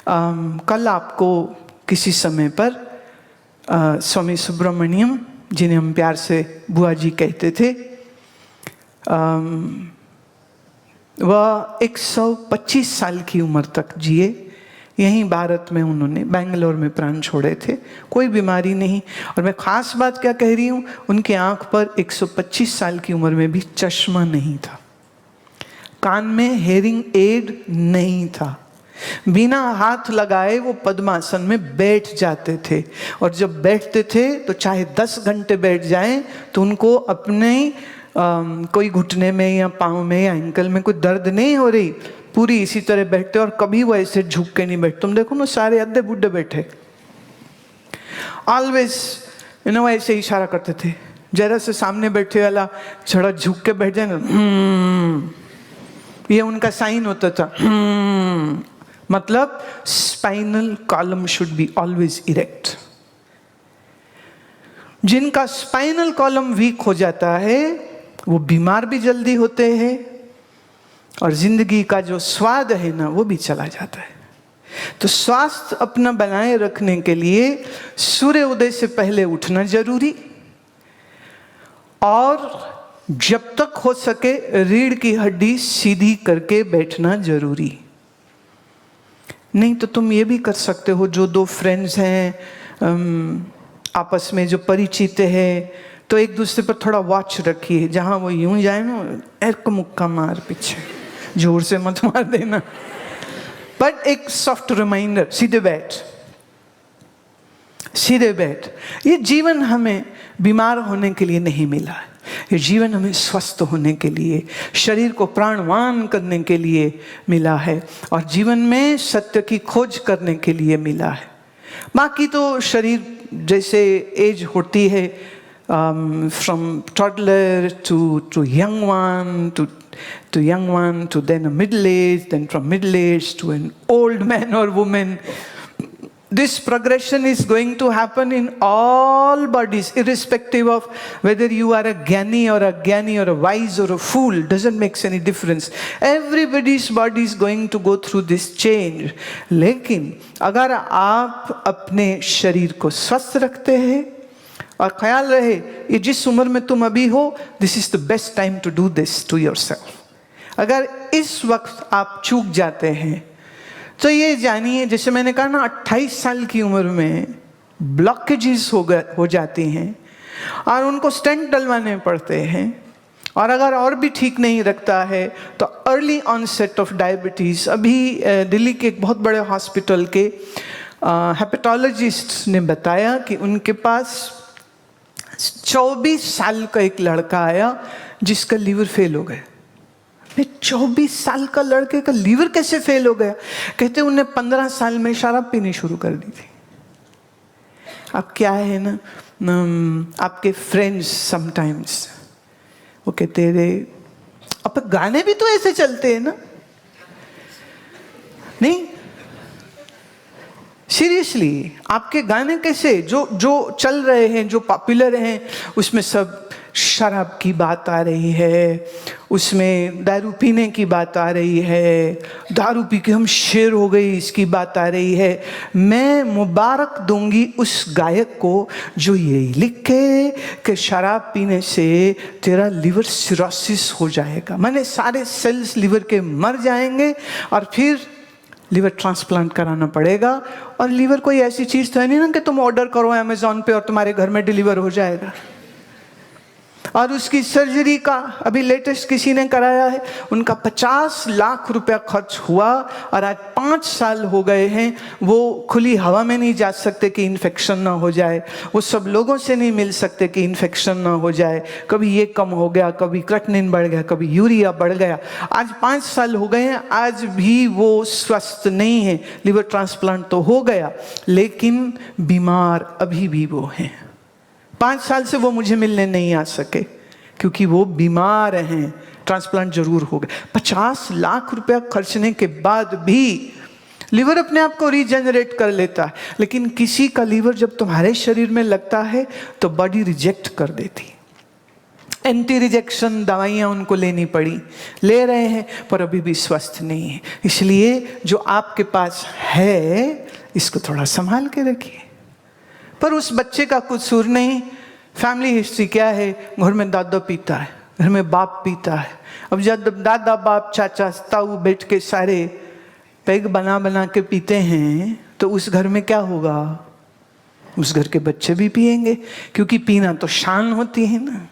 कल आपको किसी समय पर स्वामी सुब्रमण्यम, जिन्हें हम प्यार से बुआ जी कहते थे, वह 125 साल की उम्र तक जिए। यहीं भारत में उन्होंने बेंगलोर में प्राण छोड़े थे, कोई बीमारी नहीं। और मैं ख़ास बात क्या कह रही हूँ, उनके आँख पर 125 साल की उम्र में भी चश्मा नहीं था, कान में हेयरिंग एड नहीं था, बिना हाथ लगाए वो पद्मासन में बैठ जाते थे। और जब बैठते थे तो चाहे 10 घंटे बैठ जाएं तो उनको अपने कोई घुटने में या पाँव में या एंकल में कोई दर्द नहीं हो रही, पूरी इसी तरह बैठते। और कभी वो ऐसे झुक के नहीं बैठते। तुम देखो ना, सारे अद्धे बुड्ढे बैठे, ऑलवेज ऐसे इशारा करते थे। जरा से सामने बैठे वाला थोड़ा झुक के बैठ जाए ना, ये उनका साइन होता था। मतलब spinal column should be always erect. जिनका स्पाइनल कॉलम वीक हो जाता है वो बीमार भी जल्दी होते हैं, और जिंदगी का जो स्वाद है ना वो भी चला जाता है। तो स्वास्थ्य अपना बनाए रखने के लिए सूर्य उदय से पहले उठना जरूरी, और जब तक हो सके रीढ़ की हड्डी सीधी करके बैठना जरूरी। नहीं तो तुम ये भी कर सकते हो, जो दो फ्रेंड्स हैं आपस में जो परिचित हैं, तो एक दूसरे पर थोड़ा वॉच रखिए। जहाँ वो यूं जाए ना, एक मुक्का मार पीछे, जोर से मत मार देना, बट एक सॉफ्ट रिमाइंडर, सीधे बैठ, सीधे बैठ। ये जीवन हमें बीमार होने के लिए नहीं मिला है, ये जीवन हमें स्वस्थ होने के लिए, शरीर को प्राणवान करने के लिए मिला है, और जीवन में सत्य की खोज करने के लिए मिला है। बाकी तो शरीर जैसे एज होती है, from toddler to young one, to young one, to then a middle age, then from middle age to an old man or woman. This progression is going to happen in all bodies, irrespective of whether you are a gyani or a wise or a fool, doesn't make any difference. Everybody's body is going to go through this change. लेकिन अगर आप अपने शरीर को स्वस्थ रखते हैं, और ख्याल रहे ये जिस उम्र में तुम अभी हो, this is the best time to do this to yourself. अगर इस वक्त आप चूक जाते हैं तो ये जानिए, जैसे मैंने कहा ना, 28 साल की उम्र में ब्लॉकेजेस हो जाती हैं और उनको स्टेंट डलवाने पड़ते हैं। और अगर और भी ठीक नहीं रखता है तो अर्ली ऑनसेट ऑफ डायबिटीज़। अभी दिल्ली के एक बहुत बड़े हॉस्पिटल के हेपेटोलॉजिस्ट ने बताया कि उनके पास 24 साल का एक लड़का आया जिसका लीवर फेल हो गया। 24 साल का लड़के का लीवर कैसे फेल हो गया? कहते उन्हें 15 साल में शराब पीनी शुरू कर दी थी। अब क्या है ना, आपके फ्रेंड्स समटाइम्स वो कहते रे, अब गाने भी तो ऐसे चलते हैं ना, नहीं सीरियसली आपके गाने कैसे जो चल रहे हैं, जो पॉपुलर हैं, उसमें सब शराब की बात आ रही है, उसमें दारू पीने की बात आ रही है, दारू पी के हम शेर हो गए इसकी बात आ रही है। मैं मुबारक दूंगी उस गायक को जो ये लिखे कि शराब पीने से तेरा लिवर सिरोसिस हो जाएगा, माने सारे सेल्स लिवर के मर जाएंगे और फिर लिवर ट्रांसप्लांट कराना पड़ेगा। और लिवर कोई ऐसी चीज़ तो है नहीं ना कि तुम ऑर्डर करो अमेज़ॉन पे और तुम्हारे घर में डिलीवर हो जाएगा। और उसकी सर्जरी का अभी लेटेस्ट किसी ने कराया है, उनका 50 लाख रुपया खर्च हुआ और आज 5 साल हो गए हैं। वो खुली हवा में नहीं जा सकते कि इन्फेक्शन ना हो जाए, वो सब लोगों से नहीं मिल सकते कि इन्फेक्शन ना हो जाए। कभी ये कम हो गया, कभी क्रेटिनिन बढ़ गया, कभी यूरिया बढ़ गया। आज 5 साल हो गए हैं, आज भी वो स्वस्थ नहीं है। लिवर ट्रांसप्लांट तो हो गया लेकिन बीमार अभी भी वो हैं। 5 साल से वो मुझे मिलने नहीं आ सके क्योंकि वो बीमार हैं। ट्रांसप्लांट जरूर हो गया। 50 लाख रुपया खर्चने के बाद भी लिवर अपने आप को रीजनरेट कर लेता है, लेकिन किसी का लिवर जब तुम्हारे शरीर में लगता है तो बॉडी रिजेक्ट कर देती। एंटी रिजेक्शन दवाइयाँ उनको लेनी पड़ी, ले रहे हैं पर अभी भी स्वस्थ नहीं है। इसलिए जो आपके पास है इसको थोड़ा संभाल के रखिए। पर उस बच्चे का कुछ कसूर नहीं। फैमिली हिस्ट्री क्या है? घर में दादा पीता है, घर में बाप पीता है। अब जब दादा बाप चाचा ताऊ बैठ के सारे पैग बना बना के पीते हैं तो उस घर में क्या होगा? उस घर के बच्चे भी पिएंगे, क्योंकि पीना तो शान होती है ना।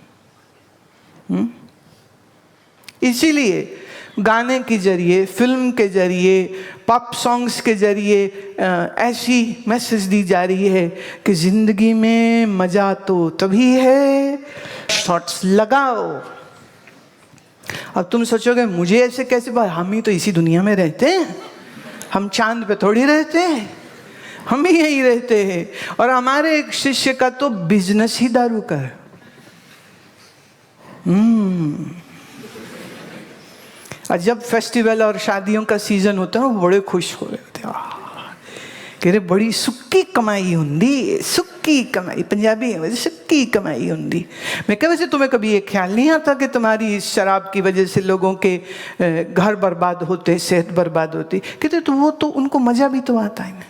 इसीलिए गाने के जरिए, फिल्म के जरिए, पॉप सॉन्ग्स के जरिए ऐसी मैसेज दी जा रही है कि जिंदगी में मजा तो तभी है, शॉट्स लगाओ। अब तुम सोचोगे मुझे ऐसे कैसे बात, हम ही तो इसी दुनिया में रहते हैं, हम चांद पे थोड़ी रहते हैं, हम भी यही रहते हैं। और हमारे एक शिष्य का तो बिजनेस ही दारू का है। और जब फेस्टिवल और शादियों का सीजन होता है वो बड़े खुश हो रहे थे, कह रहे बड़ी सुक्की कमाई हुंदी, सुक्की कमाई, पंजाबी है सुक्की कमाई हुंदी। मैं कह वैसे तुम्हें कभी ये ख्याल नहीं आता कि तुम्हारी इस शराब की वजह से लोगों के घर बर्बाद होते, सेहत बर्बाद होती? कहते तो वो तो उनको मजा भी तो आता है ना,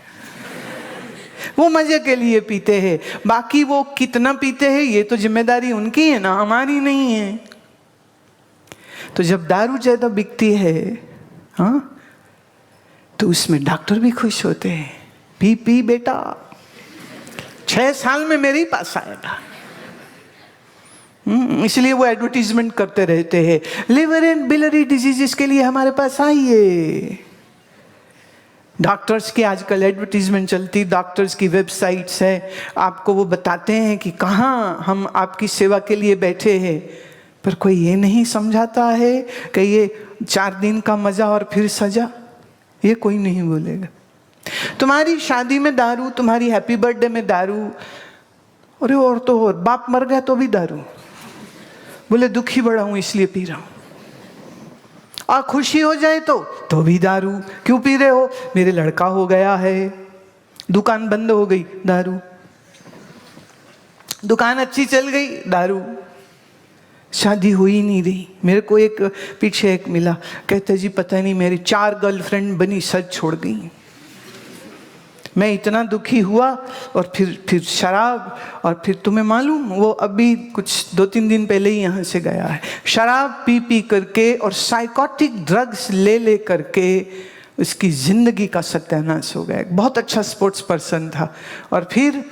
वो मजे के लिए पीते हैं, बाकी वो कितना पीते हैं ये तो जिम्मेदारी उनकी है ना, हमारी नहीं है। तो जब दारू ज्यादा बिकती है हाँ, तो उसमें डॉक्टर भी खुश होते हैं, पी पी बेटा 6 साल में मेरे ही पास आएगा। इसलिए वो एडवर्टीजमेंट करते रहते हैं, लिवर एंड बिलियरी डिजीजेस के लिए हमारे पास आइए। डॉक्टर्स की आजकल एडवर्टीजमेंट चलती, डॉक्टर्स की वेबसाइट्स है, आपको वो बताते हैं कि कहाँ हम आपकी सेवा के लिए बैठे हैं। पर कोई ये नहीं समझाता है कि ये 4 दिन का मजा और फिर सजा, ये कोई नहीं बोलेगा। तुम्हारी शादी में दारू, तुम्हारी हैप्पी बर्थडे में दारू, अरे और तो और बाप मर गया तो भी दारू, बोले दुखी बड़ा हूं इसलिए पी रहा हूं। और खुशी हो जाए तो भी दारू। क्यों पी रहे हो? मेरे लड़का हो गया है, दुकान बंद हो गई, दारू। दुकान अच्छी चल गई, दारू। शादी हुई नहीं रही। मेरे को एक पीछे एक मिला, कहते जी पता नहीं मेरी 4 गर्लफ्रेंड बनी, सच छोड़ गई। मैं इतना दुखी हुआ, और फिर शराब, और फिर तुम्हें मालूम वो अभी कुछ 2-3 दिन पहले ही यहाँ से गया है। शराब पी पी करके और साइकोटिक ड्रग्स ले ले करके उसकी जिंदगी का सत्यानाश हो गया। एक बहुत अच्छा स्पोर्ट्स पर्सन था, और फिर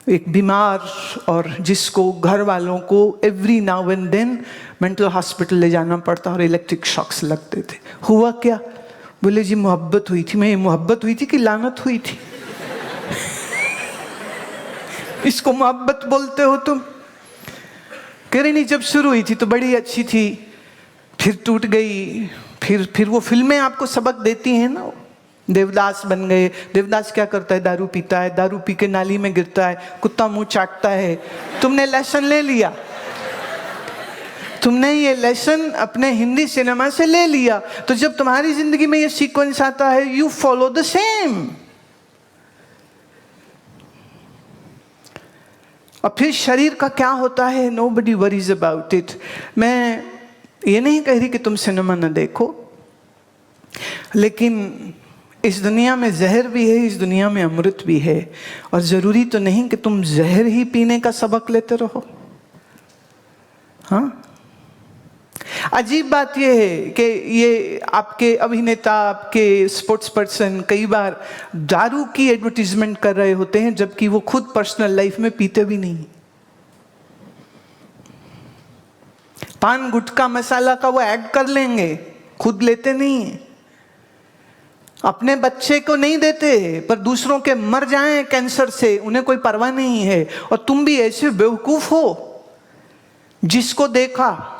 एक बीमार, और जिसको घर वालों को every now and then mental hospital ले जाना पड़ता और इलेक्ट्रिक शॉक्स लगते थे। हुआ क्या? बोले जी मोहब्बत हुई थी। मैं मोहब्बत हुई थी कि लानत हुई थी? इसको मोहब्बत बोलते हो तुम? कह रही नहीं, जब शुरू हुई थी तो बड़ी अच्छी थी, फिर टूट गई। फिर वो फिल्में आपको सबक देती हैं ना। देवदास बन गए। देवदास क्या करता है? दारू पीता है, दारू पी के नाली में गिरता है, कुत्ता मुंह चाटता है। तुमने लेसन ले लिया, तुमने ये लेसन अपने हिंदी सिनेमा से ले लिया। तो जब तुम्हारी जिंदगी में ये सीक्वेंस आता है, यू फॉलो द सेम। और फिर शरीर का क्या होता है, नोबडी वरीज अबाउट इट। मैं ये नहीं कह रही कि तुम सिनेमा न देखो, लेकिन इस दुनिया में जहर भी है, इस दुनिया में अमृत भी है। और जरूरी तो नहीं कि तुम जहर ही पीने का सबक लेते रहो। हाँ, अजीब बात यह है कि ये आपके अभिनेता, आपके स्पोर्ट्स पर्सन कई बार दारू की एडवर्टीजमेंट कर रहे होते हैं, जबकि वो खुद पर्सनल लाइफ में पीते भी नहीं। पान गुटखा मसाला का वो ऐड कर लेंगे, खुद लेते नहीं है। अपने बच्चे को नहीं देते, पर दूसरों के मर जाएं कैंसर से उन्हें कोई परवाह नहीं है। और तुम भी ऐसे बेवकूफ हो, जिसको देखा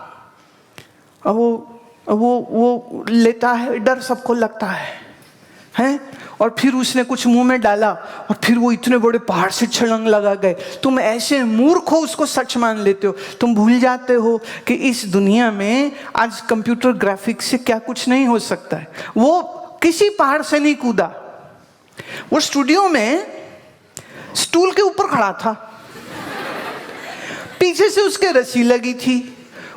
वो लेता है, डर सबको लगता है? और फिर उसने कुछ मुंह में डाला और फिर वो इतने बड़े पहाड़ से छलांग लगा गए। तुम ऐसे मूर्ख हो, उसको सच मान लेते हो। तुम भूल जाते हो कि इस दुनिया में आज कंप्यूटर ग्राफिक्स से क्या कुछ नहीं हो सकता है। वो किसी पहाड़ से नहीं कूदा, वो स्टूडियो में स्टूल के ऊपर खड़ा था, पीछे से उसके रस्सी लगी थी,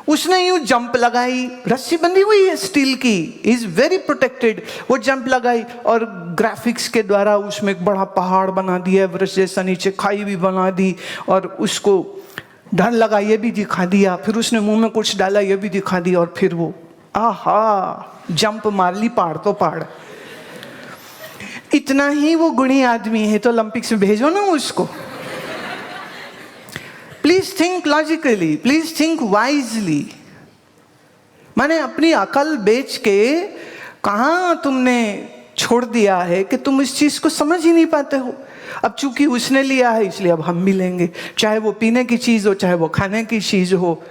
उसने यूं जंप लगाई, रस्सी बंधी हुई है स्टील की, इज वेरी प्रोटेक्टेड, वो जंप लगाई और ग्राफिक्स के द्वारा उसमें एक बड़ा पहाड़ बना दिया, एवरेस्ट जैसा, नीचे खाई भी बना दी, और उसको डर लगा ये भी दिखा दिया, फिर उसने मुंह में कुछ डाला ये भी दिखा दिया, और फिर वो आहा जंप मार ली, पहाड़ तो पहाड़। इतना ही वो गुणी आदमी है तो ओलंपिक्स में भेजो ना उसको। Please think logically, please think wisely. मैंने अपनी अकल बेच के कहां तुमने छोड़ दिया है कि तुम इस चीज को समझ ही नहीं पाते हो। अब चूंकि उसने लिया है इसलिए अब हम भी लेंगे, चाहे वो पीने की चीज हो चाहे वो खाने की चीज हो।